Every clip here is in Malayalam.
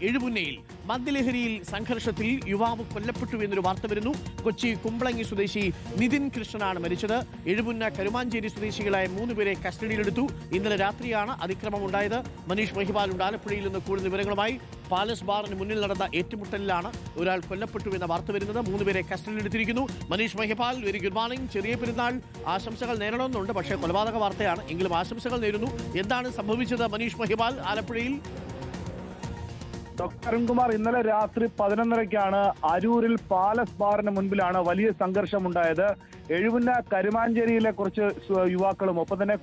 എഴുപുന്നയിൽ മദ്യലഹരിയിൽ സംഘർഷത്തിൽ യുവാവ് കൊല്ലപ്പെട്ടു എന്നൊരു വാർത്ത വരുന്നു. കൊച്ചി കുമ്പളങ്ങി സ്വദേശി നിതിൻ കൃഷ്ണനാണ് മരിച്ചത്. എഴുപുന്ന കരുമാഞ്ചേരി സ്വദേശികളായ 3 പേരെ കസ്റ്റഡിയിലെടുത്തു. ഇന്നലെ രാത്രിയാണ് അതിക്രമം ഉണ്ടായത്. മനീഷ് മഹിപാലുണ്ട് ആലപ്പുഴയിൽ നിന്ന് കൂടുതൽ വിവരങ്ങളുമായി. പാലസ് ബാറിന് മുന്നിൽ നടന്ന ഏറ്റുമുട്ടലിലാണ് ഒരാൾ കൊല്ലപ്പെട്ടു എന്ന വാർത്ത വരുന്നത്. 3 പേരെ കസ്റ്റഡിയിലെടുത്തിരിക്കുന്നു. Manish Mahipal, very good morning. Cheriya Perunnal ആശംസകൾ നേരണമെന്നുണ്ട്, പക്ഷേ കൊലപാതക വാർത്തയാണ്, എങ്കിലും ആശംസകൾ നേരുന്നു. എന്താണ് സംഭവിച്ചത് മനീഷ് മഹിപാൽ ആലപ്പുഴയിൽ? ഡോക്ടർ അരുൺകുമാർ, ഇന്നലെ രാത്രി 11:30-ക്കാണ് അരൂരിൽ പാലസ് ബാറിന് മുൻപിലാണ് വലിയ സംഘർഷമുണ്ടായത്. എഴുപുന്ന കരുമാഞ്ചേരിയിലെ കുറച്ച് യുവാക്കളും ഒപ്പം തന്നെ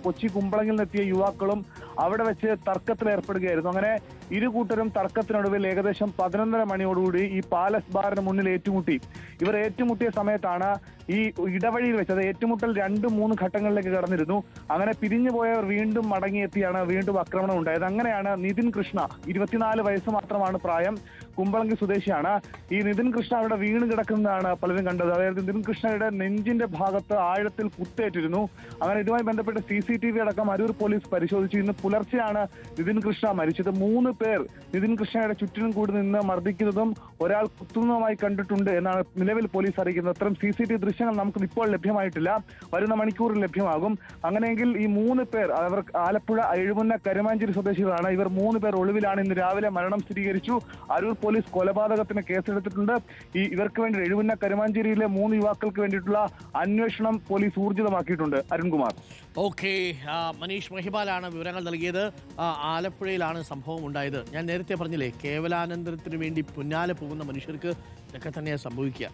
കൊച്ചി കുമ്പളങ്ങിൽ നിന്നെത്തിയ യുവാക്കളും അവിടെ വെച്ച് തർക്കത്തിൽ ഏർപ്പെടുകയായിരുന്നു. അങ്ങനെ ഇരു കൂട്ടരും തർക്കത്തിനൊടുവിൽ ഏകദേശം 11:30 മണിയോടുകൂടി ഈ പാലസ് ബാറിന് മുന്നിൽ ഏറ്റുമുട്ടി. ഇവർ ഏറ്റുമുട്ടിയ സമയത്താണ് ഈ ഇടവഴിയിൽ വെച്ചത് ഏറ്റുമുട്ടൽ 2-3 ഘട്ടങ്ങളിലേക്ക് കടന്നിരുന്നു. അങ്ങനെ പിരിഞ്ഞു പോയവർ വീണ്ടും മടങ്ങിയെത്തിയാണ് വീണ്ടും ആക്രമണം ഉണ്ടായത്. അങ്ങനെയാണ് നിതിൻ കൃഷ്ണ, 24 വയസ്സ് മാത്രമാണ് പ്രായം, കുമ്പളങ്ങി സ്വദേശിയാണ്. ഈ നിതിൻ കൃഷ്ണ അവിടെ വീണ് കിടക്കുന്നതാണ് പലരും കണ്ടത്. അതായത് നിതിൻ കൃഷ്ണയുടെ നെഞ്ചിന്റെ ഭാഗത്ത് ആഴത്തിൽ കുത്തേറ്റിരുന്നു. അങ്ങനെ ഇതുമായി ബന്ധപ്പെട്ട് CCTV അടക്കം അരൂർ പോലീസ് പരിശോധിച്ചു. ഇന്ന് പുലർച്ചെയാണ് നിതിൻ കൃഷ്ണ മരിച്ചത്. 3 പേർ നിതിൻ കൃഷ്ണയുടെ ചുറ്റിനും കൂടി നിന്ന് മർദ്ദിക്കുന്നതും ഒരാൾ കുത്തുന്നതുമായി കണ്ടിട്ടുണ്ട് എന്നാണ് നിലവിൽ പോലീസ് അറിയിക്കുന്നത്. അത്തരം CCTV ദൃശ്യങ്ങൾ നമുക്ക് ഇപ്പോൾ ലഭ്യമായിട്ടില്ല, വരുന്ന മണിക്കൂറിൽ ലഭ്യമാകും. അങ്ങനെയെങ്കിൽ ഈ 3 പേർ അവർ ആലപ്പുഴ എഴുപുന്ന കരുമാഞ്ചേരി സ്വദേശികളാണ്. ഇവർ 3 പേർ ഒളിവിലാണ്. ഇന്ന് രാവിലെ മരണം സ്ഥിരീകരിച്ചു. അരൂർ പോലീസ് കൊലപാതകത്തിന് കേസെടുത്തിട്ടുണ്ട്. ഇവർക്ക് വേണ്ടി എഴുപുന്ന കരുമാഞ്ചേരിയിലെ 3 യുവാക്കൾക്ക് വേണ്ടിയിട്ടുള്ള അന്വേഷണം പോലീസ് ഊർജിതമാക്കിയിട്ടുണ്ട്. അരുൺകുമാർ. ഓക്കെ, മനീഷ് മഹിപാലാണ് വിവരങ്ങൾ നൽകിയത്. ആലപ്പുഴയിലാണ് സംഭവം ഉണ്ടായത്. ഞാൻ നേരത്തെ പറഞ്ഞില്ലേ, കേവലാനന്ദനത്തിന് വേണ്ടി പിന്നാലെ പോകുന്ന മനുഷ്യർക്ക് ഇതൊക്കെ തന്നെയാണ് സംഭവിക്കുക.